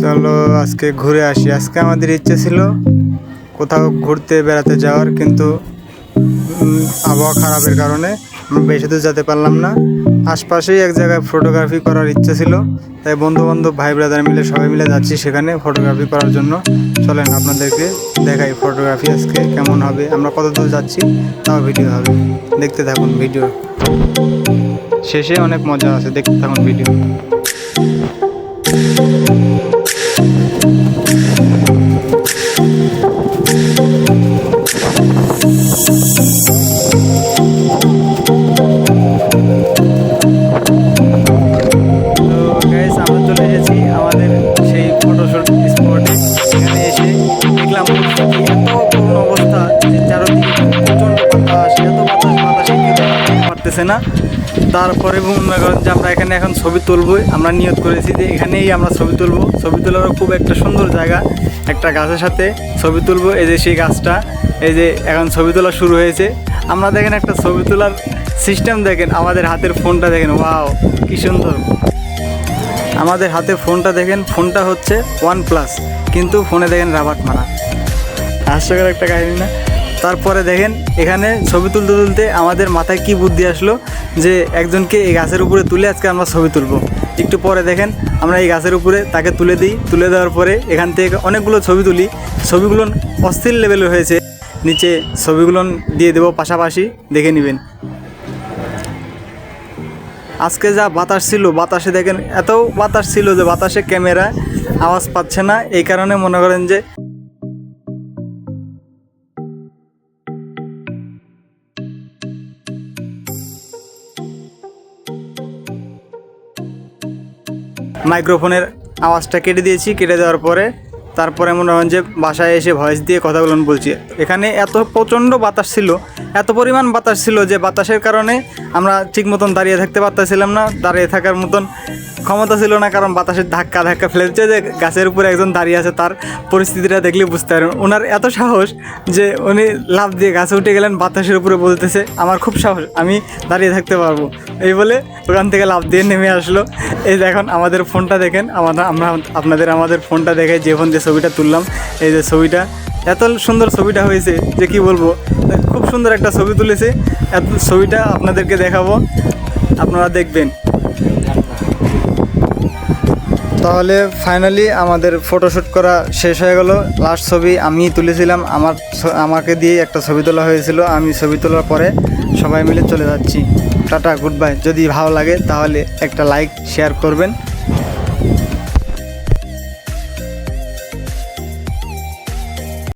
চলো আজকে ঘুরে আসি। আজকে আমাদের ইচ্ছে ছিল কোথাও ঘুরতে বেড়াতে যাওয়ার, কিন্তু আবহাওয়া খারাপের কারণে আমরা বেশি দূর যেতে পারলাম না। আশপাশেই এক জায়গায় ফটোগ্রাফি করার ইচ্ছে ছিল, তাই বন্ধু বান্ধব ভাই ব্রাদার মিলে সবাই মিলে যাচ্ছি সেখানে ফটোগ্রাফি করার জন্য। চলেন আপনাদেরকে দেখাই ফটোগ্রাফি আজকে কেমন হবে, আমরা কত দূর যাচ্ছি তাও ভিডিও হবে, দেখতে থাকুন। ভিডিও শেষে অনেক মজা আছে, দেখতে থাকুন ভিডিও। না তারপরে মনে করেন যে আমরা এখানে এখন ছবি তুলবো, আমরা নিয়ত করেছি যে এখানেই আমরা ছবি তুলবো। ছবি তোলারও খুব একটা সুন্দর জায়গা, একটা গাছের সাথে ছবি তুলবো। এই যে সেই গাছটা, এই যে এখন ছবি তোলা শুরু হয়েছে। আমরা দেখেন একটা ছবি তোলার সিস্টেম দেখেন, আমাদের হাতের ফোনটা দেখেন, ওয়াও কি সুন্দর। আমাদের হাতে ফোনটা দেখেন, ফোনটা হচ্ছে OnePlus, কিন্তু ফোনে দেখেন রাবার মারা, হাস্যকর একটা কাহিনী না? তারপরে দেখেন এখানে ছবি তুলতে তুলতে আমাদের মাথায় কি বুদ্ধি আসলো যে একজনকে এই গাছের উপরে তুলে আজকে আমরা ছবি তুলবো। একটু পরে দেখেন আমরা এই গাছের উপরে তাকে তুলে দিই, তুলে দেওয়ার পরে এখান থেকে অনেকগুলো ছবি তুলি। ছবিগুলো অস্থির লেভেলের হয়েছে, নিচে ছবিগুলো দিয়ে দেবো পাশাপাশি, দেখে নেবেন। আজকে যা বাতাস ছিল, বাতাসে দেখেন এত বাতাস ছিল যে বাতাসে ক্যামেরা আওয়াজ পাচ্ছে না, এই কারণে মনে করেন যে মাইক্রোফোনের আওয়াজটা কেটে দিয়েছি। কেটে দেওয়ার পরে তারপরে মনে হয় যে বাসায় এসে ভয়েস দিয়ে কথাগুলো বলছি। এখানে এত প্রচণ্ড বাতাস ছিল, এত পরিমাণ বাতাস ছিল যে বাতাসের কারণে আমরা ঠিক মতন দাঁড়িয়ে থাকতে পারতেছিলাম না, দাঁড়িয়ে থাকার মতন ক্ষমতা ছিল না, কারণ বাতাসের ধাক্কা ফেলে দিচ্ছে। যে গাছের উপরে একজন দাঁড়িয়ে আছে, তার পরিস্থিতিটা দেখলে বুঝতে পারেন। ওনার এত সাহস যে উনি লাফ দিয়ে গাছে উঠে গেলেন, বাতাসের উপরে বলতেছে আমার খুব সাহস, আমি দাঁড়িয়ে থাকতে পারবো, এই বলে ওখান থেকে লাফ দিয়ে নেমে আসলো। এই দেখুন আমাদের ফোনটা দেখেন, আমরা আপনাদের আমাদের ফোনটা দেখে যে ফোন দিয়ে ছবিটা তুললাম, এই যে ছবিটা, এত সুন্দর ছবিটা হয়েছে যে কি বলবো, খুব সুন্দর একটা ছবি তুলেছে। এত ছবিটা আপনাদেরকে দেখাবো, আপনারা দেখবেন। তাহলে ফাইনালি আমাদের ফটোশ্যুট করা শেষ হয়ে গেল। লাস্ট ছবি আমি তুলেছিলাম, আমাকে দিয়ে একটা ছবি তোলা হয়েছিল। আমি ছবি তোলার পরে সবাই মিলে চলে যাচ্ছি। Tata, good bye. যদি ভালো লাগে তাহলে একটা লাইক শেয়ার করবেন।